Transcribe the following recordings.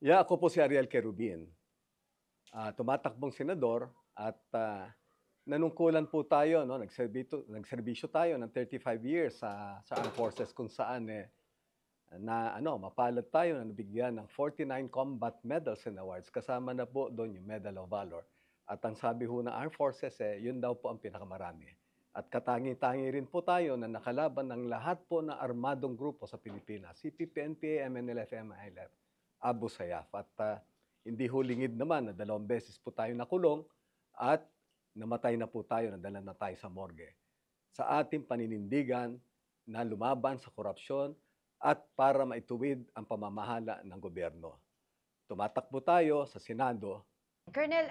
Ako po si Ariel Querubin, tumatakbong senador at nanungkulan po tayo, no? Nagserbisyo tayo ng 35 years sa Armed Forces kung saan mapalad tayo na nabigyan ng 49 combat medals and awards. Kasama na po doon yung Medal of Valor. At ang sabi ho ng Armed Forces, yun daw po ang pinakamarami. At katangi-tangi rin po tayo na nakalaban ng lahat po na armadong grupo sa Pilipinas. CPP, NPA, MNLF, MILF, Abu Sayyaf. At hindi hulingid naman na 2 beses po tayo nakulong at namatay na po tayo, nadala na tayo sa morgue. Sa ating paninindigan na lumaban sa korupsyon at para maituwid ang pamamahala ng gobyerno. Tumatakbo tayo sa Senado. Colonel,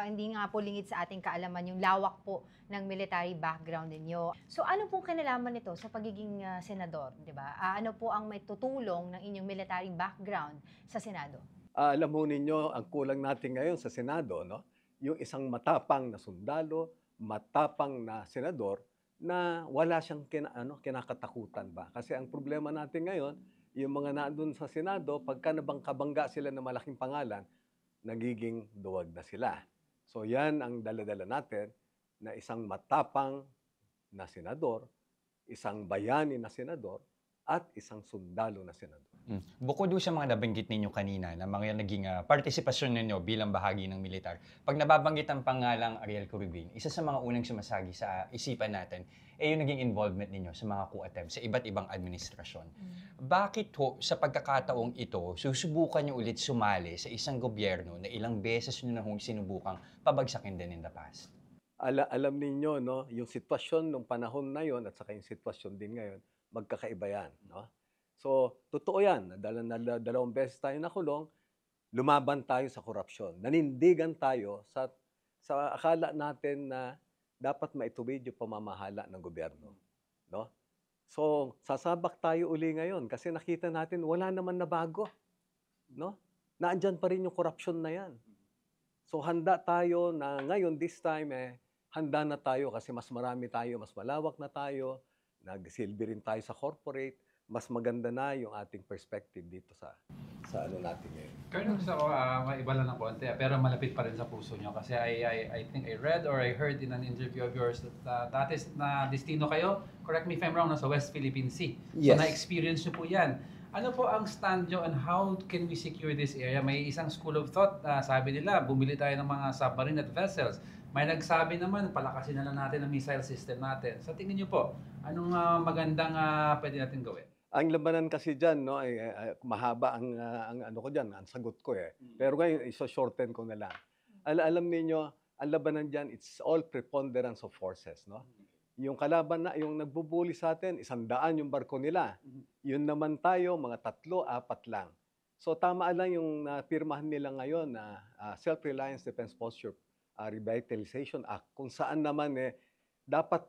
hindi nga po lingid sa ating kaalaman yung lawak po ng military background ninyo. So ano pong kinalaman nito sa pagiging senador, di ba? Ano po ang may tutulong ng inyong military background sa Senado? Alam mo ninyo, ang kulang natin ngayon sa Senado, no? Yung isang matapang na sundalo, matapang na senador na wala siyang kinakatakutan ba. Kasi ang problema natin ngayon, yung mga nandun sa Senado, pagka nabangkabangga sila ng malaking pangalan, nagiging duwag na sila. So yan ang dala-dala natin na isang matapang na senador, isang bayani na senador, at isang sundalo na senador. Bukod doon sa mga nabanggit ninyo kanina na mga naging partisipasyon ninyo bilang bahagi ng militar, pag nababanggit ang pangalang Ariel Querubin, isa sa mga unang sumasagi sa isipan natin ay yung naging involvement ninyo sa mga coup attempts sa iba't ibang administrasyon. Bakit ho, sa pagkakataong ito, susubukan nyo ulit sumali sa isang gobyerno na ilang beses nyo na hong sinubukang pabagsakin din in the past? Alam ninyo, no, yung sitwasyon nung panahon na yon at saka yung sitwasyon din ngayon, magkakaiba yan, no? So, totoo yan. 2 beses tayo nakulong, lumaban tayo sa korupsyon. Nanindigan tayo sa akala natin na dapat maituwid yung pamamahala ng gobyerno, no? So, sasabak tayo uli ngayon kasi nakita natin wala naman na bago, no? Naandyan pa rin yung korupsyon na yan. So, handa tayo na ngayon, this time, handa na tayo kasi mas marami tayo, mas malawak na tayo, nagsilbi rin tayo sa corporate, mas maganda na yung ating perspective dito sa ano natin ngayon. Colonel, gusto ko maiba lang ng konti, pero malapit pa rin sa puso nyo. Kasi I think I read or I heard in an interview of yours that dati na destino kayo, correct me if I'm wrong, sa West Philippine Sea. Yes. So na-experience nyo po yan. Ano po ang stand nyo and how can we secure this area? May isang school of thought, sabi nila, bumili tayo ng mga submarine at vessels. May nagsabi naman, palakasin na lang natin ang missile system natin. Sa tingin nyo po, anong magandang pwede natin gawin? Ang labanan kasi diyan, no, ay mahaba ang ano ko diyan, ang sagot ko Pero ngayon iso-shorten ko na lang. Alam niyo, ang labanan diyan, it's all preponderance of forces, no? Yung kalaban na yung nagbubuli sa atin, 100 yung barko nila. Yun naman tayo mga 3, 4 lang. So tama lang yung napirmahan nila ngayon na Self-Reliance Defense Posture Revitalization Act, kung saan naman dapat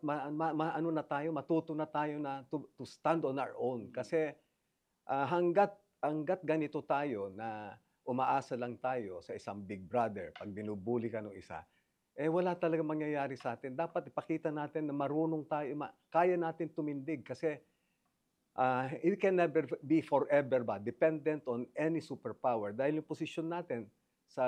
matuto na tayo na to stand on our own. Kasi hanggat ganito tayo na umaasa lang tayo sa isang big brother, pag binubuli ka ng isa, wala talaga mangyayari sa atin. Dapat ipakita natin na marunong tayo, kaya natin tumindig kasi it can never be forever dependent on any superpower. Dahil yung posisyon natin sa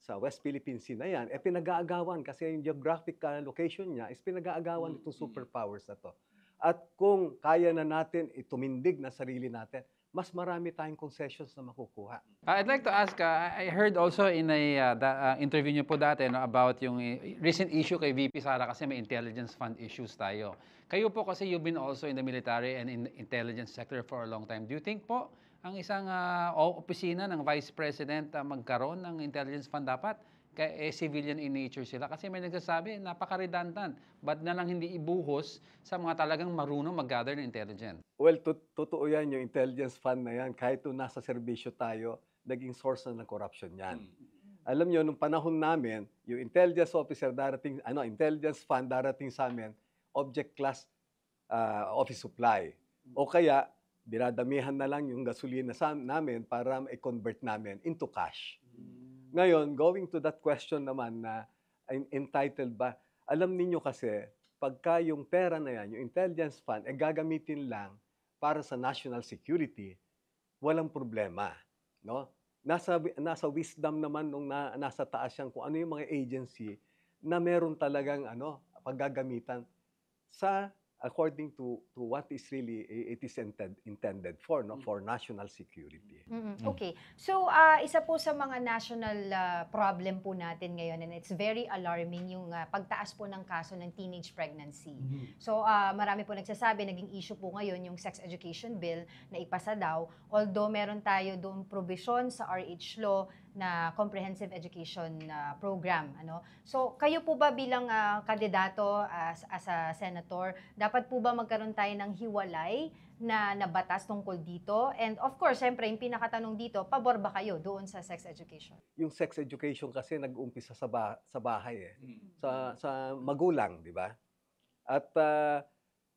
sa West Philippine Sea na yan, pinag-aagawan kasi yung geographic location niya is pinag-aagawan itong superpowers na to. At kung kaya na natin itumindig na sarili natin, mas marami tayong concessions na makukuha. I'd like to ask, I heard also in a interview niyo po dati about yung recent issue kay VP Sara kasi may intelligence fund issues tayo. Kayo po kasi you've been also in the military and in intelligence sector for a long time. Do you think po ang isang opisina ng Vice President magkaroon ng intelligence fund dapat civilian in nature sila? Kasi may nagsasabi, napaka-redundant. Ba't na lang hindi ibuhos sa mga talagang marunong mag-gather ng intelligence? Well, totoo yan, yung intelligence fund na yan, kahit nasa serbisyo tayo, naging source na ng corruption yan. Alam nyo, nung panahon namin, yung intelligence officer darating, intelligence fund darating sa amin, object class office supply. O kaya, dinadamihan na lang yung gasolina namin para i-convert namin into cash. Ngayon, going to that question naman na entitled ba, alam niyo kasi, pagka yung pera na yan, yung intelligence fund, gagamitin lang para sa national security, walang problema. no? Nasa wisdom naman nung nasa taas yan kung ano yung mga agency na meron talagang paggagamitan sa according to what is really it is intended for, no, for national security. Okay. So, isa po sa mga national problem po natin ngayon, and it's very alarming, yung pagtaas po ng kaso ng teenage pregnancy. So, marami po nagsasabi, naging issue po ngayon yung sex education bill na ipasa daw. Although meron tayo doon provision sa RH law na comprehensive education program. So, kayo po ba bilang kandidato as a senator, dapat po ba magkaroon tayo ng hiwalay na batas tungkol dito? And of course, siyempre, yung pinakatanong dito, pabor ba kayo doon sa sex education? Yung sex education kasi nag-uumpisa sa bahay sa magulang, di ba? At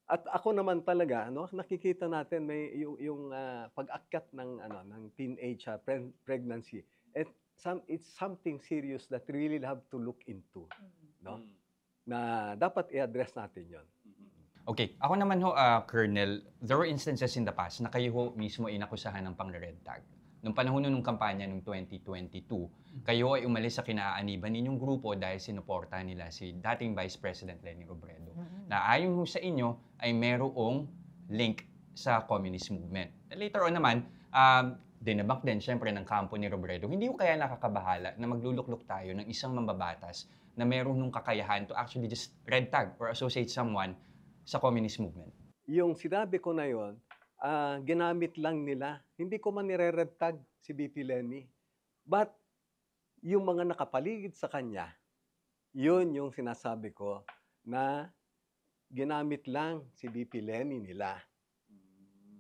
ako naman talaga, nakikita natin may yung pag-akyat ng teenage pregnancy. It's something serious that we really have to look into, no? Na dapat i-address natin 'yon. Okay, ako naman ho, Colonel, there were instances in the past na kayo ho mismo inakusahan ng pang-red tag. Nung panahon nung kampanya noong 2022, kayo ay umalis sa kinaaaniban ninyong grupo dahil sinuporta nila si dating Vice President Leni Robredo. Na ayon ho sa inyo ay merong link sa communist movement. Later on naman, dinabak din syempre ng kampo ni Robredo. Hindi ko kaya nakakabahala na magluluklok tayo ng isang mambabatas na meron nung kakayahan to actually just red tag or associate someone sa communist movement. Yung sinabi ko na yon, ginamit lang nila. Hindi ko man nire-red tag si BP Leni. But yung mga nakapaligid sa kanya, yun yung sinasabi ko na ginamit lang si BP Leni nila.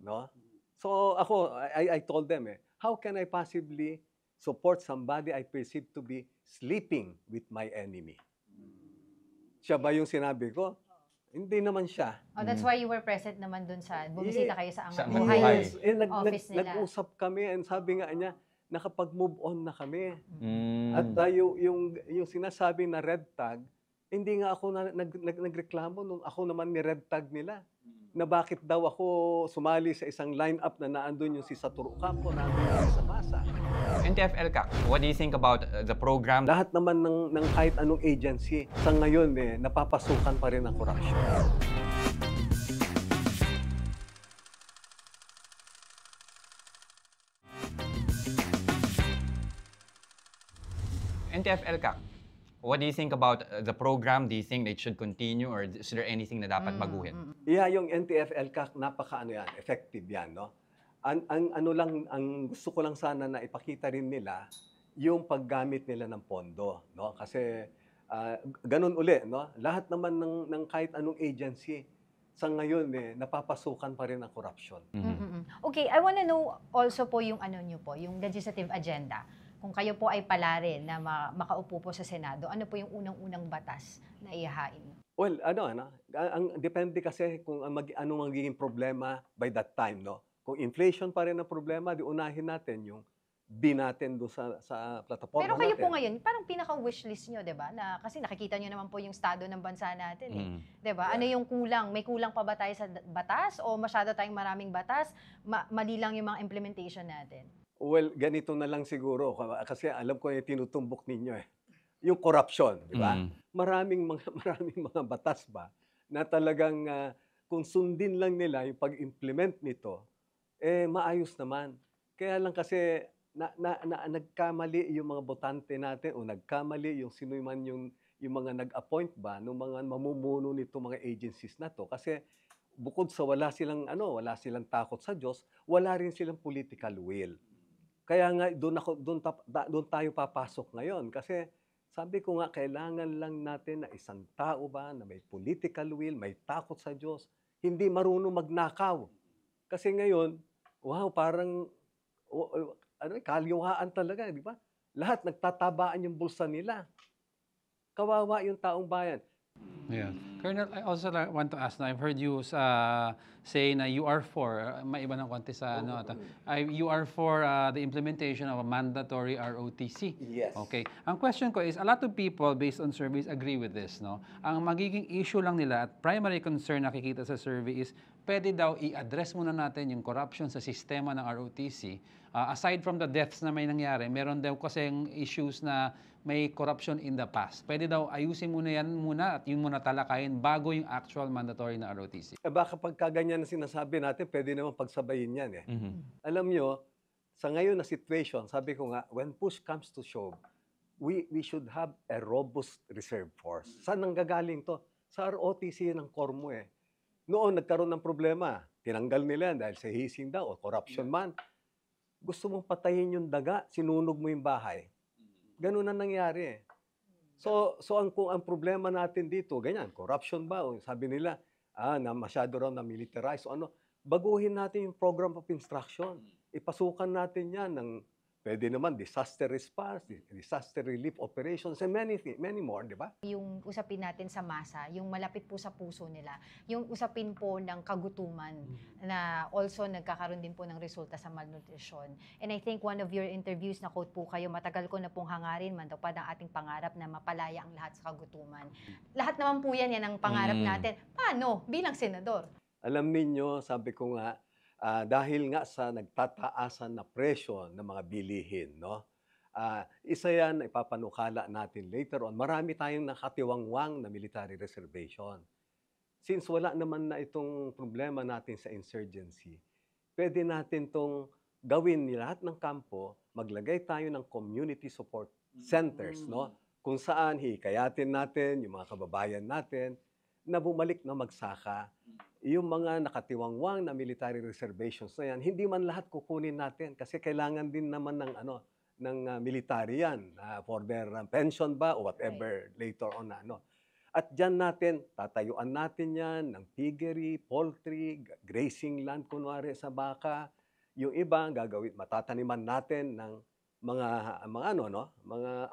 No? So ako, I told them, how can I possibly support somebody I perceive to be sleeping with my enemy? Siya ba yung sinabi ko? Hindi naman siya. Oh, that's why you were present naman dun sa, bumisita kayo sa Sa Angat Angat Buhay. Buhay. Office nila. Nag-usap kami and sabi nga niya, nakapag-move on na kami. Mm. At yung sinasabi na red tag, hindi nga ako nagreklamo nung ako naman ni red tag nila. Na bakit daw ako sumali sa isang lineup na naandun yung si Saturo Campo, naandun yung sa masa. NTF-ELCAC, what do you think about the program? Lahat naman ng kahit anong agency, sa ngayon napapasukan pa rin ang korupsyon. NTF-ELCAC, what do you think about the program? Do you think it should continue or is there anything na dapat baguhin? Yeah, yung NTF-ELCAC, effective yan, no? Ang gusto ko lang sana na ipakita rin nila yung paggamit nila ng pondo, no? Kasi ganun uli, no? Lahat naman ng kahit anong agency sa ngayon napapasukan pa rin ang korupsyon. Okay, I want to know also po yung yung legislative agenda. Kung kayo po ay palarin na makaupo po sa Senado, ano po yung unang-unang batas na ihahain? Well, ang depende kasi kung anong magiging problema by that time, no? Kung inflation pa rin ang problema, di unahin natin yung natin doon sa plataforma Pero kayo natin. po ngayon, parang pinaka-wishlist nyo, di ba? Kasi nakikita nyo naman po yung estado ng bansa natin, di ba? Ano yung kulang? May kulang pa ba tayo sa batas? O masyado tayong maraming batas? Mali lang yung mga implementation natin? Well, ganito na lang siguro. Kasi alam ko yung tinutumbok ninyo yung corruption, di ba? Maraming mga batas ba na talagang kung sundin lang nila yung pag-implement nito, maayos naman. Kaya lang kasi nagkamali yung mga botante natin o nagkamali yung sino man yung mga nag-appoint ba ng mga mamumuno nito mga agencies na to. Kasi bukod sa wala silang takot sa Diyos, wala rin silang political will. Kaya nga doon tayo papasok ngayon kasi sabi ko nga kailangan lang natin na isang tao ba na may political will, may takot sa Diyos, hindi marunong magnakaw. Kasi ngayon, wow, parang kaliwaan talaga, di ba? Lahat nagtatabaan yung bulsa nila. Kawawa yung taong bayan. Yeah. Colonel, I also want to ask na I've heard you say na you are for, maiba ng konti sa ano, you are for the implementation of a mandatory ROTC. Yes. Okay. Ang question ko is, a lot of people based on surveys agree with this, no? Ang magiging issue lang nila at primary concern nakikita sa survey is, pwede daw i-address muna natin yung corruption sa sistema ng ROTC. Aside from the deaths na may nangyari, meron daw kasing issues na may corruption in the past. Pwede daw ayusin muna yan muna at yun muna talakayin bago yung actual mandatory na ROTC. Baka pagka ganyan na sinasabi natin, pwede naman pagsabayin yan eh. Alam nyo, sa ngayon na situation, sabi ko nga, when push comes to shove, we should have a robust reserve force. Saan nanggagaling to? Sa ROTC ng core mo eh. Noon, nagkaroon ng problema. Tinanggal nila yan dahil sa hising daw o corruption man. Gusto mong patayin yung daga, sinunog mo yung bahay. Ganun ang nangyari eh. So kung ang problema natin dito, ganyan, corruption ba? O sabi nila, na masyado raw na militarize o ano. Baguhin natin yung program of instruction. Ipasukan natin yan ng, pwede naman, disaster response, disaster relief operations, and many more, di ba? Yung usapin natin sa masa, yung malapit po sa puso nila, yung usapin po ng kagutuman na also nagkakaroon din po ng resulta sa malnutrition. And I think one of your interviews na quote po kayo, matagal ko na pong hangarin man daw pa ang ating pangarap na mapalaya ang lahat sa kagutuman. Lahat naman po yan ang pangarap natin. Paano? Bilang senador. Alam ninyo, sabi ko nga, dahil nga sa nagtataasan na presyo ng mga bilihin, no? Isa yan na ipapanukala natin later on. Marami tayong nakatiwangwang na military reservation. Since wala naman na itong problema natin sa insurgency, pwede natin itong gawin ni lahat ng kampo, maglagay tayo ng community support centers, no? Kung saan hikayatin natin yung mga kababayan natin na bumalik na magsaka. Yung mga nakatiwangwang na military reservations na yan, hindi man lahat kukunin natin kasi kailangan din naman ng military yan for their pension ba o whatever later on na ano. At dyan natin, tatayuan natin yan ng piggery, poultry, grazing land kunwari sa baka. Yung iba gagawin, matataniman natin ng mga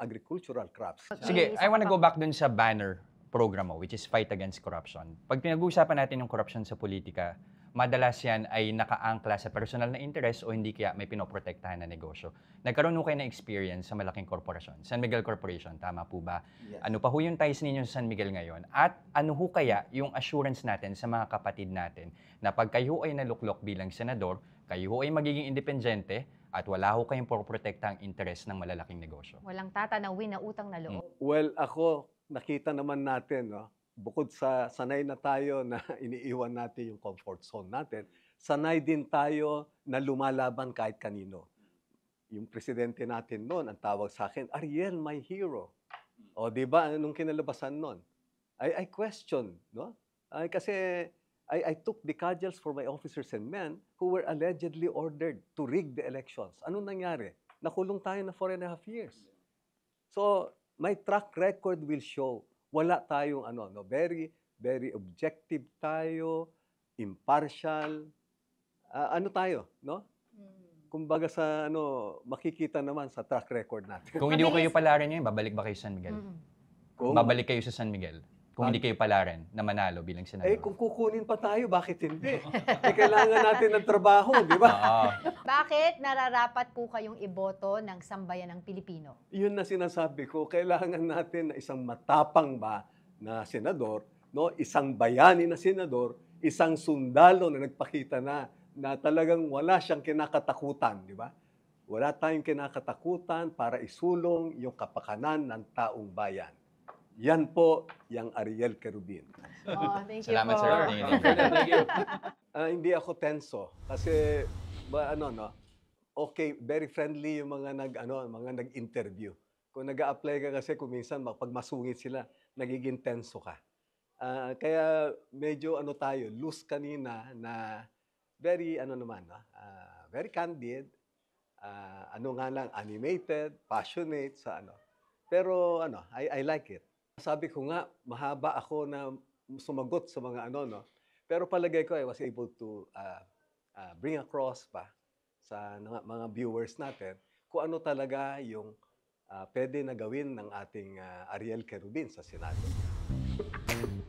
agricultural crops. Sige, I wanna go back dun sa banner program mo, which is Fight Against Corruption. Pag pinag-uusapan natin yung corruption sa politika, madalas yan ay nakaangkla sa personal na interest o hindi kaya may pinoprotektahan na negosyo. Nagkaroon ho kayo na experience sa malaking korporasyon, San Miguel Corporation, tama po ba? Yes. Ano pa ho yung ties ninyo sa San Miguel ngayon? At ano ho kaya yung assurance natin sa mga kapatid natin na pag kayo ay naluklok bilang senador, kayo ay magiging independente at wala ho kayong poroprotekta ang interest ng malalaking negosyo? Walang tatanawin na utang na loob. Well, ako, nakita naman natin, no? Bukod sa sanay na tayo na iniiwan natin yung comfort zone natin, sanay din tayo na lumalaban kahit kanino. Yung presidente natin noon, ang tawag sa akin, Ariel, my hero. O, di ba, anong kinalabasan noon? I question, no? Kasi I took the cudgels for my officers and men who were allegedly ordered to rig the elections. Anong nangyari? Nakulong tayo na 4.5 years. So, my track record will show wala tayong very objective tayo, impartial. Tayo, no? Kumbaga sa makikita naman sa track record natin. Kung hindi ko kayo palaran ngayon, babalik ba kayo sa San Miguel? Kung, Babalik kayo sa San Miguel? Kung hindi kayo palaran na manalo bilang senador? kung kukunin pa tayo, bakit hindi? Kailangan natin ng trabaho, di ba? Bakit nararapat po kayong iboto ng sambayan ng Pilipino? Yun na sinasabi ko, kailangan natin na isang matapang ba na senador, no? Isang bayani na senador, isang sundalo na nagpakita na talagang wala siyang kinakatakutan, di ba? Wala tayong kinakatakutan para isulong yung kapakanan ng taong bayan. Yan po, yung Ariel Querubin. Thank you Salamat, po. sir. Thank you. Hindi ako tenso kasi okay, very friendly yung mga nag-interview. Kung nag-a-apply ka kasi kung minsan pag masungit sila, nagiging tenso ka. Kaya medyo tayo, loose kanina na very very candid, animated, passionate sa Pero I like it. Sabi ko nga, mahaba ako na sumagot sa mga Pero palagay ko I was able to bring across pa sa mga viewers natin kung ano talaga yung pwede na gawin ng ating Ariel Querubin sa Senado. po.